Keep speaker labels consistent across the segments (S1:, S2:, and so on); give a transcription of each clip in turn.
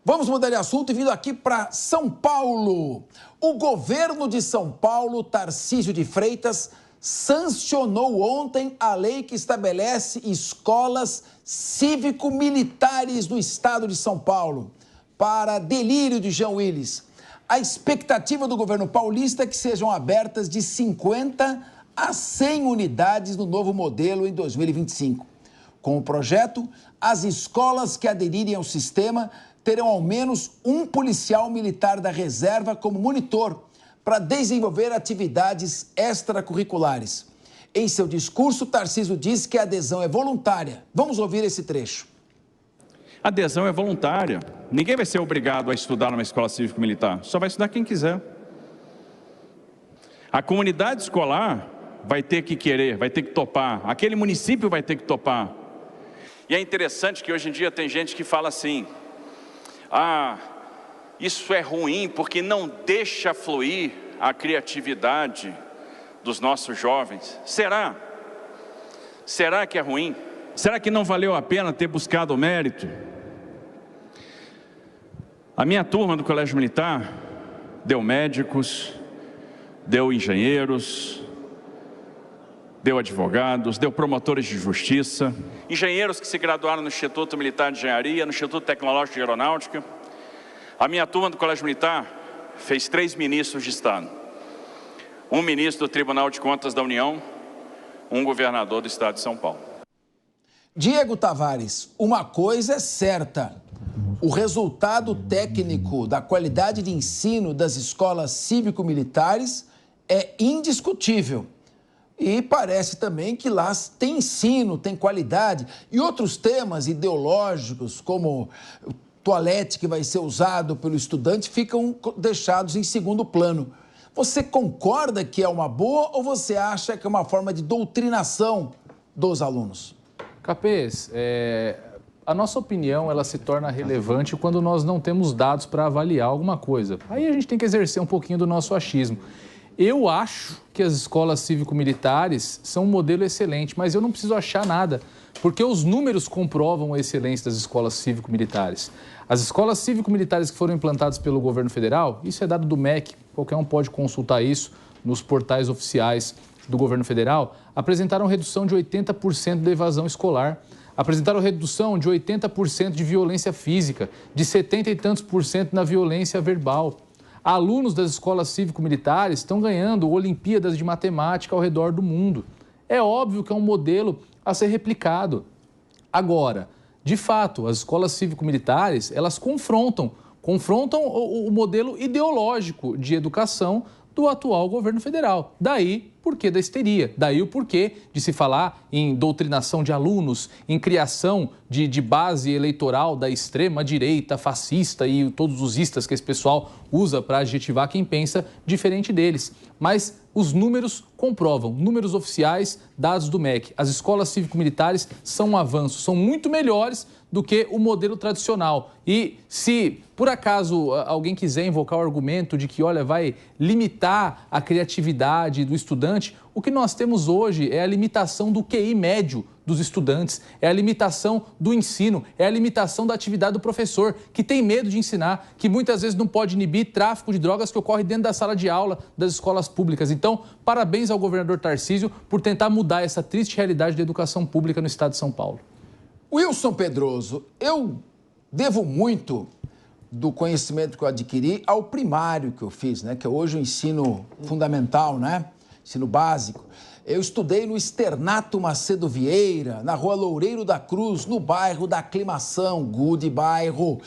S1: Vamos mudar de assunto e vindo aqui para São Paulo. O governo de São Paulo, Tarcísio de Freitas, sancionou ontem a lei que estabelece escolas cívico-militares do estado de São Paulo, para delírio de Jean Willis. A expectativa do governo paulista é que sejam abertas de 50 a 100 unidades no novo modelo em 2025. Com o projeto, as escolas que aderirem ao sistema terão ao menos um policial militar da reserva como monitor para desenvolver atividades extracurriculares. Em seu discurso, Tarcísio disse que a adesão é voluntária. Vamos ouvir esse trecho.
S2: A adesão é voluntária. Ninguém vai ser obrigado a estudar numa escola cívico-militar. Só vai estudar quem quiser. A comunidade escolar vai ter que querer, vai ter que topar. Aquele município vai ter que topar. E é interessante que hoje em dia tem gente que fala assim: isso é ruim porque não deixa fluir a criatividade dos nossos jovens. Será? Será que é ruim? Será que não valeu a pena ter buscado o mérito? A minha turma do Colégio Militar deu médicos, deu engenheiros, deu advogados, deu promotores de justiça, engenheiros que se graduaram no Instituto Militar de Engenharia, no Instituto Tecnológico de Aeronáutica. A minha turma do Colégio Militar fez 3 ministros de Estado. Um ministro do Tribunal de Contas da União, um governador do Estado de São Paulo.
S1: Diego Tavares, uma coisa é certa: o resultado técnico da qualidade de ensino das escolas cívico-militares é indiscutível. E parece também que lá tem ensino, tem qualidade. E outros temas ideológicos, como o toalete que vai ser usado pelo estudante, ficam deixados em segundo plano. Você concorda que é uma boa ou você acha que é uma forma de doutrinação dos alunos?
S3: Capês, a nossa opinião ela se torna relevante quando nós não temos dados para avaliar alguma coisa. Aí a gente tem que exercer um pouquinho do nosso achismo. Eu acho que as escolas cívico-militares são um modelo excelente, mas eu não preciso achar nada, porque os números comprovam a excelência das escolas cívico-militares. As escolas cívico-militares que foram implantadas pelo governo federal, isso é dado do MEC, qualquer um pode consultar isso nos portais oficiais do governo federal, apresentaram redução de 80% da evasão escolar, apresentaram redução de 80% de violência física, de 70 e tantos por cento na violência verbal. Alunos das escolas cívico-militares estão ganhando Olimpíadas de Matemática ao redor do mundo. É óbvio que é um modelo a ser replicado. Agora, de fato, as escolas cívico-militares, elas confrontam o modelo ideológico de educação do atual governo federal. Daí, porquê da histeria. Daí o porquê de se falar em doutrinação de alunos, em criação de base eleitoral da extrema-direita, fascista e todos os istas que esse pessoal usa para adjetivar quem pensa diferente deles. Mas os números comprovam, números oficiais, dados do MEC. As escolas cívico-militares são um avanço, são muito melhores do que o modelo tradicional. E se, por acaso, alguém quiser invocar o argumento de que, olha, vai limitar a criatividade do estudante, o que nós temos hoje é a limitação do QI médio dos estudantes, é a limitação do ensino, é a limitação da atividade do professor, que tem medo de ensinar, que muitas vezes não pode inibir tráfico de drogas que ocorre dentro da sala de aula das escolas públicas. Então, parabéns ao governador Tarcísio por tentar mudar essa triste realidade da educação pública no estado de São Paulo.
S1: Wilson Pedroso, eu devo muito do conhecimento que eu adquiri ao primário que eu fiz, né? Que é hoje o ensino fundamental, né? Ensino básico. Eu estudei no Externato Macedo Vieira, na Rua Loureiro da Cruz, no bairro da Aclimação, Good Bairro.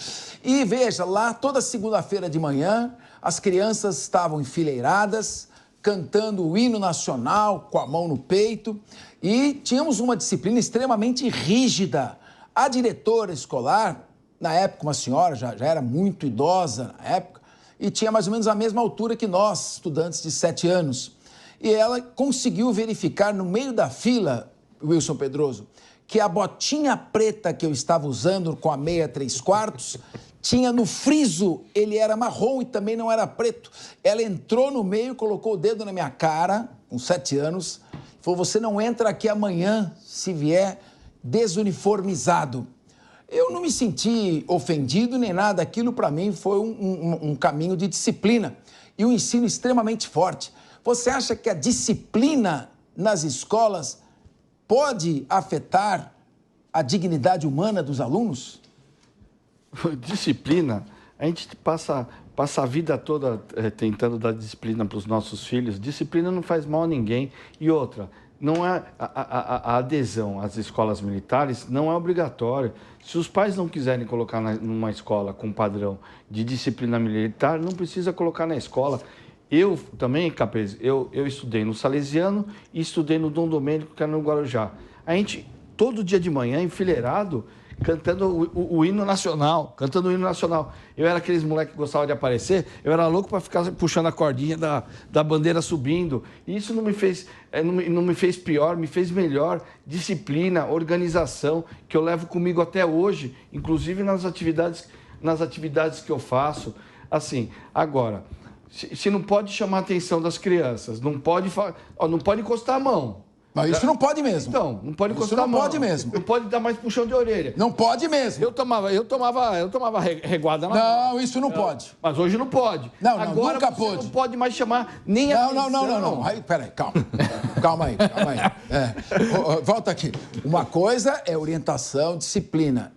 S1: E veja, lá toda segunda-feira de manhã, as crianças estavam enfileiradas, cantando o hino nacional com a mão no peito, e tínhamos uma disciplina extremamente rígida. A diretora escolar, na época uma senhora, já era muito idosa na época, e tinha mais ou menos a mesma altura que nós, estudantes de 7 anos. E ela conseguiu verificar no meio da fila, Wilson Pedroso, que a botinha preta que eu estava usando com a meia 3/4, tinha no friso, ele era marrom e também não era preto. Ela entrou no meio, colocou o dedo na minha cara, com 7 anos, falou: você não entra aqui amanhã se vier desuniformizado. Eu não me senti ofendido nem nada. Aquilo, para mim, foi um caminho de disciplina e um ensino extremamente forte. Você acha que a disciplina nas escolas pode afetar a dignidade humana dos alunos?
S4: Disciplina, a gente passa a vida toda tentando dar disciplina para os nossos filhos. Disciplina não faz mal a ninguém. E outra, não é a adesão às escolas militares não é obrigatória. Se os pais não quiserem colocar numa escola com padrão de disciplina militar, não precisa colocar na escola. Eu também, Capês, eu estudei no Salesiano e estudei no Dom Domênico, que era no Guarujá. A gente, todo dia de manhã, enfileirado, cantando o hino nacional, Eu era aqueles moleques que gostavam de aparecer, eu era louco para ficar puxando a cordinha da bandeira subindo. E isso não me fez pior, me fez melhor. Disciplina, organização, que eu levo comigo até hoje, inclusive nas atividades que eu faço. Assim, agora, se não pode chamar a atenção das crianças, não pode encostar a mão.
S1: Mas isso não pode mesmo.
S4: Então, não pode encostar a mão.
S1: Isso não pode mesmo.
S4: Não pode dar mais puxão de orelha.
S1: Não pode mesmo.
S4: Eu tomava reguada na mão.
S1: Não, isso não pode.
S4: Mas hoje não pode.
S1: Não,
S4: agora
S1: nunca
S4: você
S1: pode.
S4: Não pode mais chamar nem a atenção.
S1: Não. Aí, peraí, calma. Calma aí. Volta aqui. Uma coisa é orientação, disciplina.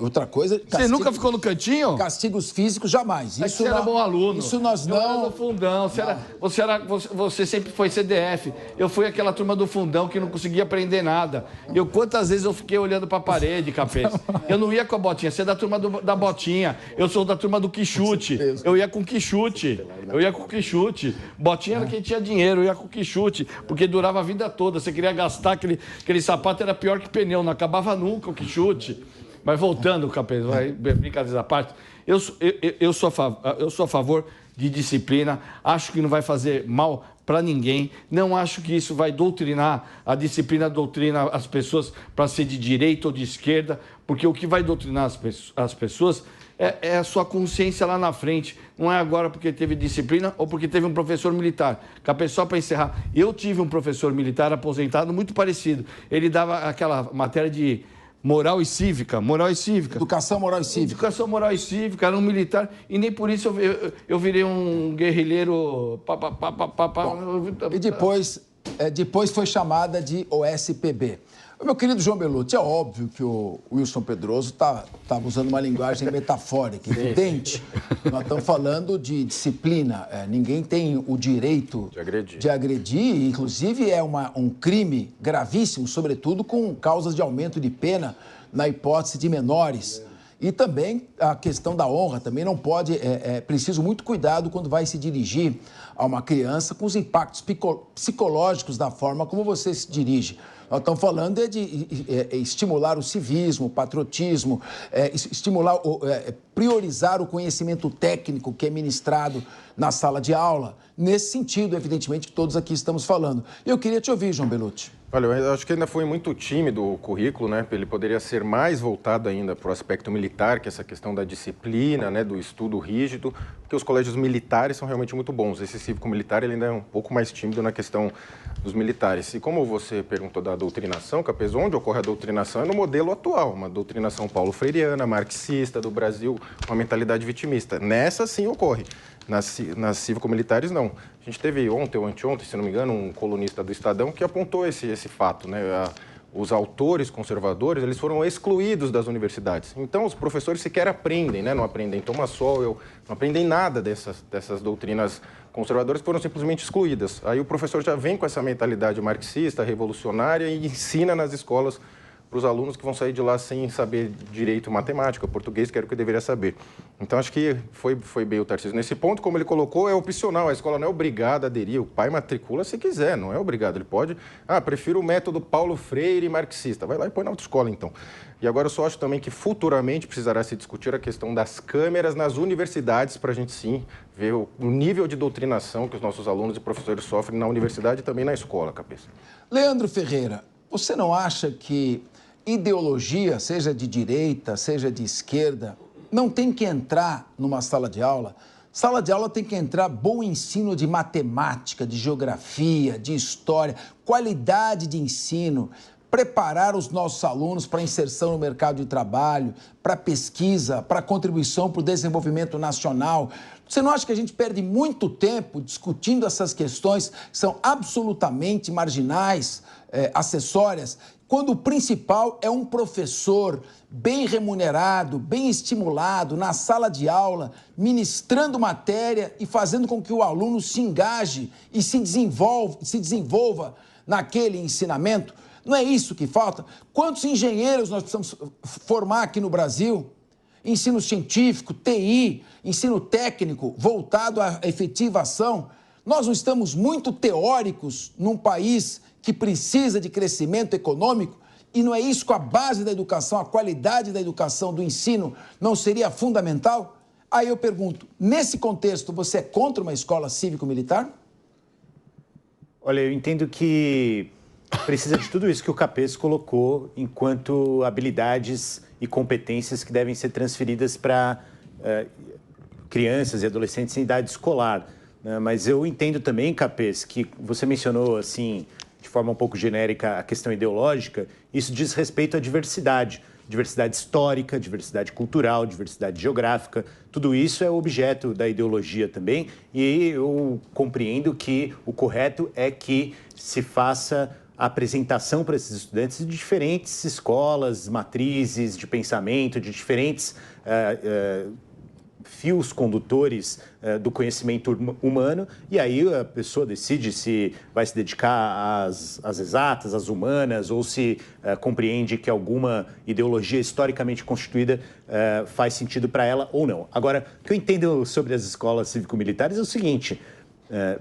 S1: Outra coisa...
S4: Você nunca ficou no cantinho?
S1: Castigos físicos, jamais.
S4: Isso você era bom aluno.
S1: Isso nós não...
S4: Eu era do fundão. Você sempre foi CDF. Eu fui aquela turma do fundão que não conseguia aprender nada. Quantas vezes eu fiquei olhando para a parede, Capês? Eu não ia com a botinha. Você é da turma da botinha. Eu sou da turma do quichute. Eu ia com quichute. Botinha era quem tinha dinheiro. Eu ia com quichute. Porque durava a vida toda. Você queria gastar aquele sapato, era pior que pneu. Não acabava nunca o quichute. Mas voltando, Capês, brincadeira à parte, eu sou a favor de disciplina, acho que não vai fazer mal para ninguém, não acho que isso vai doutrinar, a disciplina doutrina as pessoas para ser de direita ou de esquerda, porque o que vai doutrinar as pessoas é a sua consciência lá na frente, não é agora porque teve disciplina ou porque teve um professor militar. Capês, só para encerrar, eu tive um professor militar aposentado muito parecido, ele dava aquela matéria de moral e cívica.
S1: Educação moral e cívica,
S4: era um militar, e nem por isso eu virei um guerrilheiro...
S1: E depois foi chamada de OSPB. Meu querido João Belutti, é óbvio que o Wilson Pedroso estava usando uma linguagem metafórica, evidente. Nós estamos falando de disciplina. Ninguém tem o direito de agredir. Inclusive, é um crime gravíssimo, sobretudo com causas de aumento de pena na hipótese de menores. E também a questão da honra, também não pode... É preciso muito cuidado quando vai se dirigir a uma criança com os impactos psicológicos da forma como você se dirige. Nós estamos falando de estimular o civismo, o patriotismo, priorizar o conhecimento técnico que é ministrado na sala de aula. Nesse sentido, evidentemente, que todos aqui estamos falando. Eu queria te ouvir, João Belutti.
S5: Olha, eu acho que ainda foi muito tímido o currículo, né? Ele poderia ser mais voltado ainda para o aspecto militar, que é essa questão da disciplina, né? Do estudo rígido, porque os colégios militares são realmente muito bons. Esse cívico-militar ele ainda é um pouco mais tímido na questão dos militares. E como você perguntou da doutrinação, Capês, onde ocorre a doutrinação é no modelo atual, uma doutrinação paulo-freiriana, marxista do Brasil, uma mentalidade vitimista. Nessa sim ocorre. Nas cívico-militares, não. A gente teve ontem ou anteontem, se não me engano, um colunista do Estadão que apontou esse fato, né? Os autores conservadores, eles foram excluídos das universidades. Então, os professores sequer aprendem, né? Não aprendem toma sol, não aprendem nada dessas doutrinas conservadoras que foram simplesmente excluídas. Aí o professor já vem com essa mentalidade marxista, revolucionária e ensina nas escolas para os alunos que vão sair de lá sem saber direito matemática, português, que era o que deveria saber. Então, acho que foi bem o Tarcísio. Nesse ponto, como ele colocou, é opcional. A escola não é obrigada a aderir. O pai matricula se quiser, não é obrigado. Ele pode... prefiro o método Paulo Freire marxista. Vai lá e põe na autoescola, então. E agora eu só acho também que futuramente precisará se discutir a questão das câmeras nas universidades para a gente, sim, ver o nível de doutrinação que os nossos alunos e professores sofrem na universidade e também na escola, Capês.
S1: Leandro Ferreira, você não acha que ideologia, seja de direita, seja de esquerda, não tem que entrar numa sala de aula? Sala de aula tem que entrar bom ensino de matemática, de geografia, de história, qualidade de ensino, preparar os nossos alunos para inserção no mercado de trabalho, para pesquisa, para contribuição para o desenvolvimento nacional. Você não acha que a gente perde muito tempo discutindo essas questões que são absolutamente marginais, acessórias, quando o principal é um professor bem remunerado, bem estimulado, na sala de aula, ministrando matéria e fazendo com que o aluno se engaje e se desenvolva naquele ensinamento? Não é isso que falta? Quantos engenheiros nós precisamos formar aqui no Brasil? Ensino científico, TI, ensino técnico, voltado à efetiva ação. Nós não estamos muito teóricos num país que precisa de crescimento econômico? E não é isso que a base da educação, a qualidade da educação, do ensino, não seria fundamental? Aí eu pergunto, nesse contexto, você é contra uma escola cívico-militar?
S6: Olha, eu entendo que precisa de tudo isso que o Capês colocou enquanto habilidades e competências que devem ser transferidas para crianças e adolescentes em idade escolar. Né? Mas eu entendo também, Capês, que você mencionou, assim, de forma um pouco genérica, a questão ideológica. Isso diz respeito à diversidade. Diversidade histórica, diversidade cultural, diversidade geográfica. Tudo isso é objeto da ideologia também. E eu compreendo que o correto é que se faça a apresentação para esses estudantes de diferentes escolas, matrizes de pensamento, de diferentes fios condutores do conhecimento humano, e aí a pessoa decide se vai se dedicar às exatas, às humanas, ou se compreende que alguma ideologia historicamente constituída faz sentido para ela ou não. Agora, o que eu entendo sobre as escolas cívico-militares é o seguinte: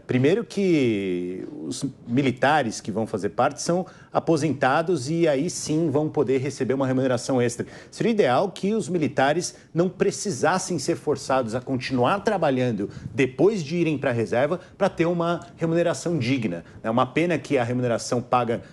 S6: primeiro que os militares que vão fazer parte são aposentados e aí sim vão poder receber uma remuneração extra. Seria ideal que os militares não precisassem ser forçados a continuar trabalhando depois de irem para a reserva para ter uma remuneração digna. É uma pena que a remuneração paga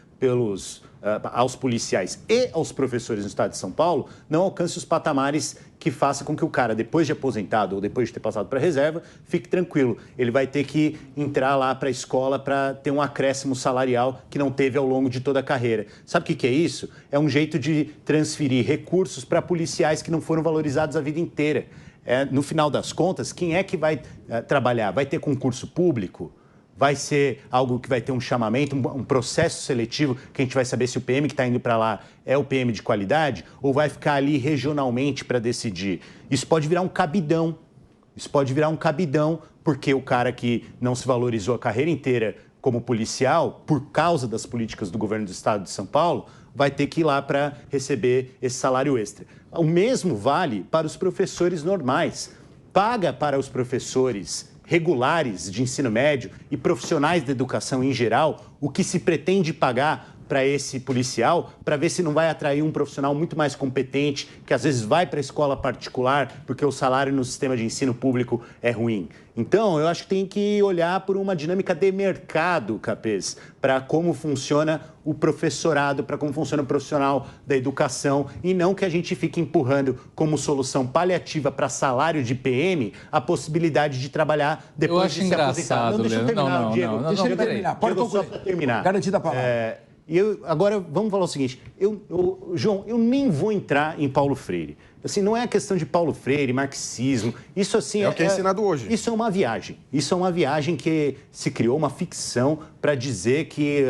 S6: aos policiais e aos professores no estado de São Paulo não alcance os patamares que faça com que o cara, depois de aposentado ou depois de ter passado para a reserva, fique tranquilo. Ele vai ter que entrar lá para a escola para ter um acréscimo salarial que não teve ao longo de toda a carreira. Sabe o que é isso? É um jeito de transferir recursos para policiais que não foram valorizados a vida inteira. No final das contas, quem é que vai trabalhar? Vai ter concurso público? Vai ser algo que vai ter um chamamento, um processo seletivo, que a gente vai saber se o PM que está indo para lá é o PM de qualidade ou vai ficar ali regionalmente para decidir. Isso pode virar um cabidão. Isso pode virar um cabidão porque o cara que não se valorizou a carreira inteira como policial, por causa das políticas do governo do estado de São Paulo, vai ter que ir lá para receber esse salário extra. O mesmo vale para os professores normais. Paga para os professores regulares de ensino médio e profissionais da educação em geral o que se pretende pagar para esse policial, para ver se não vai atrair um profissional muito mais competente, que às vezes vai para a escola particular porque o salário no sistema de ensino público é ruim. Então, eu acho que tem que olhar por uma dinâmica de mercado, Capês, para como funciona o professorado, para como funciona o profissional da educação, e não que a gente fique empurrando como solução paliativa para salário de PM a possibilidade de trabalhar depois de se aposentar.
S3: Não, deixa eu terminar, Diego. Deixa eu terminar.
S1: Pode concluir.
S6: Só para terminar.
S1: Garantida a palavra.
S6: Agora, vamos falar o seguinte, João, eu nem vou entrar em Paulo Freire. Assim, não é a questão de Paulo Freire, marxismo, isso assim...
S5: É o que é ensinado hoje.
S6: Isso é uma viagem. Isso é uma viagem que se criou, uma ficção para dizer que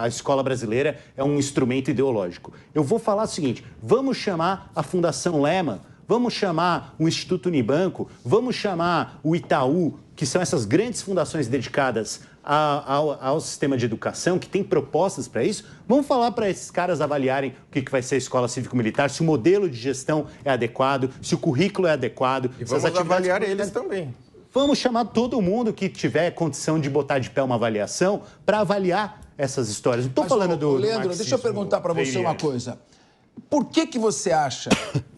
S6: a escola brasileira é um instrumento ideológico. Eu vou falar o seguinte, vamos chamar a Fundação Lehman, vamos chamar o Instituto Unibanco, vamos chamar o Itaú, que são essas grandes fundações dedicadas ao sistema de educação, que tem propostas para isso. Vamos falar para esses caras avaliarem o que vai ser a escola cívico-militar, se o modelo de gestão é adequado, se o currículo é adequado.
S5: E vamos avaliar eles também.
S6: Vamos chamar todo mundo que tiver condição de botar de pé uma avaliação para avaliar essas histórias. Não estou falando do
S1: Leandro, deixa eu perguntar para você uma coisa. Por que você acha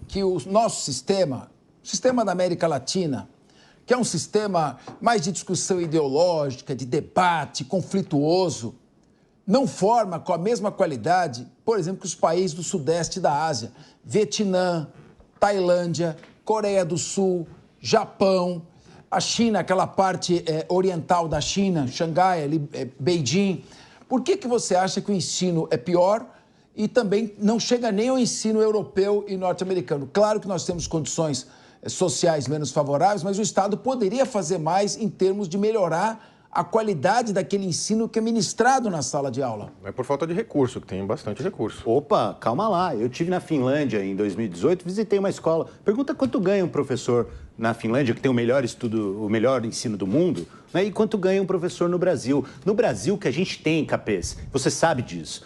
S1: que o nosso sistema, o sistema da América Latina, que é um sistema mais de discussão ideológica, de debate, conflituoso, não forma com a mesma qualidade, por exemplo, que os países do sudeste da Ásia, Vietnã, Tailândia, Coreia do Sul, Japão, a China, aquela parte oriental da China, Xangai, Beijing. Por que você acha que o ensino é pior e também não chega nem ao ensino europeu e norte-americano? Claro que nós temos condições sociais menos favoráveis, mas o Estado poderia fazer mais em termos de melhorar a qualidade daquele ensino que é ministrado na sala de aula.
S5: Não é por falta de recurso, que tem bastante recurso.
S6: Opa, calma lá. Eu estive na Finlândia em 2018, visitei uma escola. Pergunta quanto ganha um professor na Finlândia, que tem o melhor ensino do mundo, né? E quanto ganha um professor no Brasil. No Brasil, o que a gente tem, Capês, você sabe disso,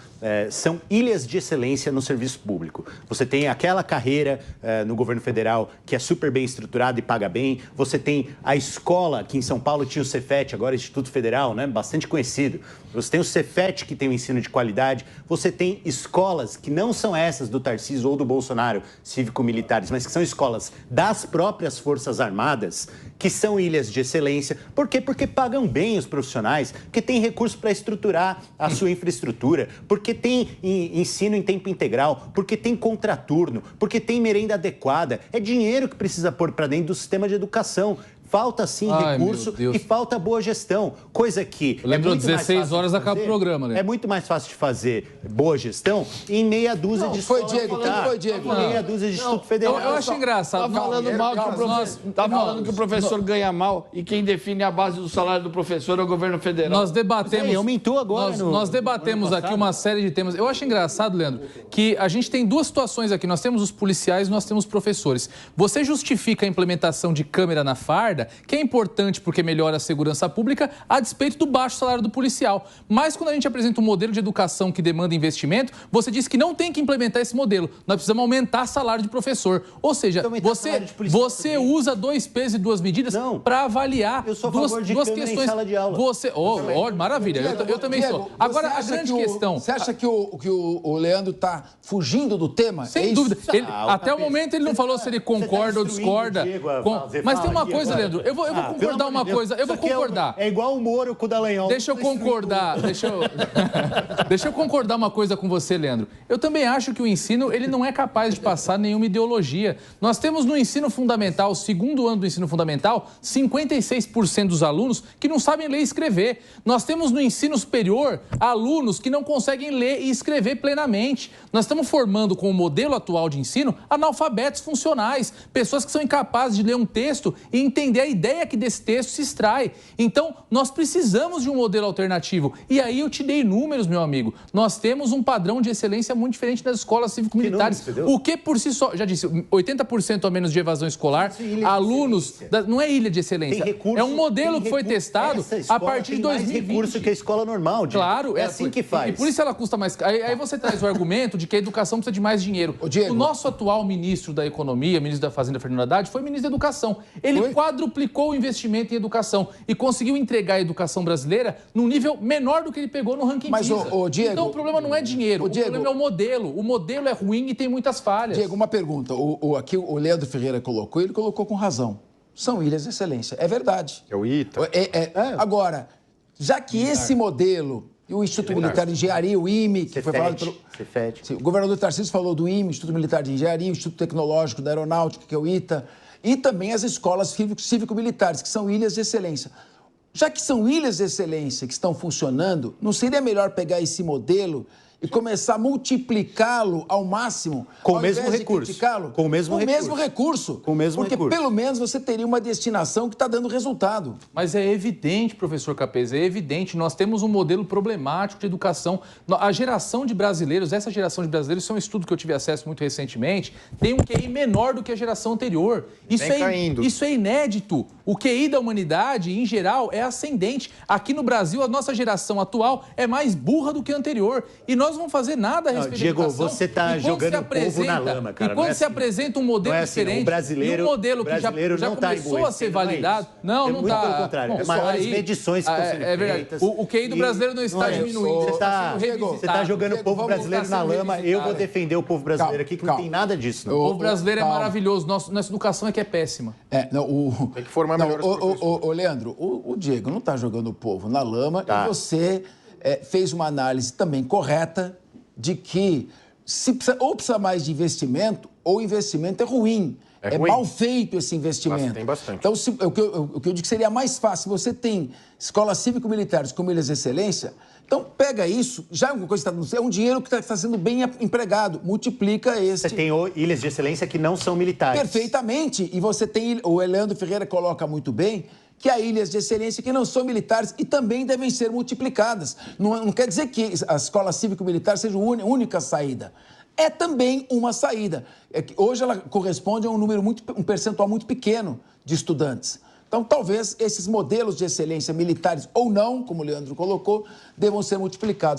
S6: são ilhas de excelência no serviço público. Você tem aquela carreira no governo federal que é super bem estruturada e paga bem. Você tem a escola, aqui em São Paulo tinha o Cefet, agora Instituto Federal, né? Bastante conhecido. Você tem o Cefet, que tem um ensino de qualidade. Você tem escolas que não são essas do Tarcísio ou do Bolsonaro, cívico-militares, mas que são escolas das próprias Forças Armadas, que são ilhas de excelência. Por quê? Porque pagam bem os profissionais, porque tem recurso para estruturar a sua infraestrutura, porque tem ensino em tempo integral, porque tem contraturno, porque tem merenda adequada. É dinheiro que precisa pôr para dentro do sistema de educação. Falta, sim, recurso e falta boa gestão. Coisa que...
S3: Lembrou, 16 horas acaba o programa, né?
S6: É muito mais fácil de fazer boa gestão em meia dúzia de
S1: escola. Foi Diego.
S6: Meia dúzia de Instituto Federal.
S3: Eu acho engraçado.
S4: Tá falando que o professor ganha mal e quem define a base do salário do professor é o governo federal.
S3: Nós debatemos...
S6: aumentou agora.
S3: Nós debatemos aqui uma série de temas. Eu acho engraçado, Leandro, que a gente tem duas situações aqui. Nós temos os policiais e nós temos os professores. Você justifica a implementação de câmera na farda, que é importante porque melhora a segurança pública, a despeito do baixo salário do policial. Mas quando a gente apresenta um modelo de educação que demanda investimento, você diz que não tem que implementar esse modelo. Nós precisamos aumentar salário de professor. Ou seja, você usa dois pesos e duas medidas para avaliar duas questões.
S6: Em sala de aula.
S3: Maravilha, eu também sou. Agora, a grande questão...
S1: Você acha que o Leandro está fugindo do tema?
S3: Sem dúvida. Até o momento ele não falou se ele concorda ou discorda. Mas tem uma coisa, Leandro, eu vou concordar uma coisa. Eu vou concordar.
S6: É igual o Moro com o Dallagnol.
S3: Deixa eu concordar. Deixa eu concordar uma coisa com você, Leandro. Eu também acho que o ensino ele não é capaz de passar nenhuma ideologia. Nós temos no ensino fundamental, segundo ano do ensino fundamental, 56% dos alunos que não sabem ler e escrever. Nós temos no ensino superior alunos que não conseguem ler e escrever plenamente. Nós estamos formando, com o modelo atual de ensino, analfabetos funcionais, pessoas que são incapazes de ler um texto e entender a ideia que desse texto se extrai. Então, nós precisamos de um modelo alternativo. E aí eu te dei números, meu amigo. Nós temos um padrão de excelência muito diferente nas escolas cívico-militares. O que por si só, já disse, 80% a menos de evasão escolar, alunos... não é ilha de excelência. É um modelo que foi testado a partir de 2020.
S6: Mais recurso que a escola normal, Diego.
S3: Claro.
S6: É assim que faz.
S3: E por isso ela custa mais... Aí você traz o argumento de que a educação precisa de mais dinheiro. O nosso atual ministro da Economia, ministro da Fazenda, Fernando Haddad, foi ministro da Educação. Ele quadruplicou o investimento em educação e conseguiu entregar a educação brasileira num nível menor do que ele pegou no ranking PISA.
S1: Diego,
S3: então o problema não é dinheiro, o problema é o modelo. O modelo é ruim e tem muitas falhas.
S1: Diego, uma pergunta. Aqui o Leandro Ferreira colocou, ele colocou com razão. São ilhas de excelência. É verdade.
S5: É o ITA.
S1: Agora, já que esse modelo... E o Instituto Militar de Engenharia, o IME, que foi falado pelo...
S6: Cefet.
S1: O governador Tarcísio falou do IME, Instituto Militar de Engenharia, o Instituto Tecnológico da Aeronáutica, que é o ITA, e também as escolas cívico-militares, que são ilhas de excelência. Já que são ilhas de excelência que estão funcionando, não seria melhor pegar esse modelo e começar a multiplicá-lo ao máximo,
S6: com o mesmo recurso?
S1: Com o mesmo recurso. Porque pelo menos você teria uma destinação que está dando resultado.
S3: Mas é evidente, professor Capês, é evidente. Nós temos um modelo problemático de educação. A geração de brasileiros, essa geração de brasileiros, isso é um estudo que eu tive acesso muito recentemente, tem um QI menor do que a geração anterior. Isso é inédito. O QI da humanidade, em geral, é ascendente. Aqui no Brasil, a nossa geração atual é mais burra do que a anterior. E nós não vamos fazer nada a respeito
S6: Diego,
S3: da educação.
S6: você está jogando o povo na lama, cara.
S3: E quando se apresenta um modelo diferente,
S6: e
S3: um modelo que já começou a ser validado... Não está.
S6: Pelo contrário, é maiores medições que estão sendo feitas.
S3: O QI do brasileiro não está diminuindo.
S6: Você está jogando o povo brasileiro na lama. Eu vou defender o povo brasileiro aqui, que não tem nada disso.
S3: O povo brasileiro é maravilhoso. Nossa educação é que é péssima.
S5: Tem que formar melhores professores.
S1: Leandro, o Diego não está jogando o povo na lama e você fez uma análise também correta de que ou precisa mais de investimento ou o investimento é ruim. É
S5: ruim.
S1: mal feito esse investimento.
S5: Tem bastante.
S1: Então, o que eu digo que seria mais fácil, você tem escolas cívico-militares como ilhas de excelência, então pega isso, já é uma coisa que está, é um dinheiro que está sendo bem empregado, multiplica esse.
S6: Você tem ilhas de excelência que não são militares.
S1: Perfeitamente. E você tem, o Leandro Ferreira coloca muito bem, que há ilhas de excelência que não são militares e também devem ser multiplicadas. Não quer dizer que a escola cívico-militar seja a única saída. É também uma saída. Hoje ela corresponde a um percentual muito pequeno de estudantes. Então, talvez esses modelos de excelência militares ou não, como o Leandro colocou, devam ser multiplicados.